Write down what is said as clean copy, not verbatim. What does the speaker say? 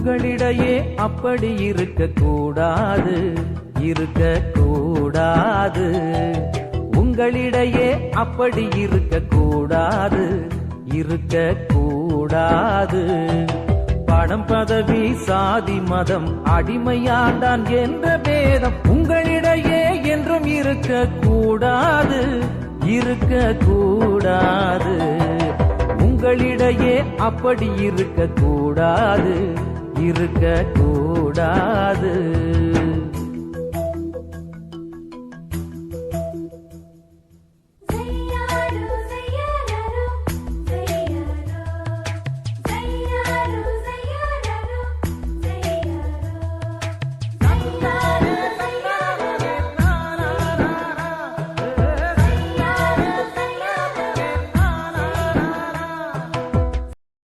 உங்களிடையே அப்படி இருக்க கூடாது, இருக்க கூடாது. உங்களிடையே அப்படி இருக்க கூடாது, இருக்க கூடாது. பணம் பதவி சாதி மதம் அடிமையாண்டான் என்ற பேதம் உங்களிடையே என்றும் இருக்க கூடாது, இருக்க கூடாது. உங்களிடையே அப்படி இருக்க கூடாது, இருக்க கூடாது.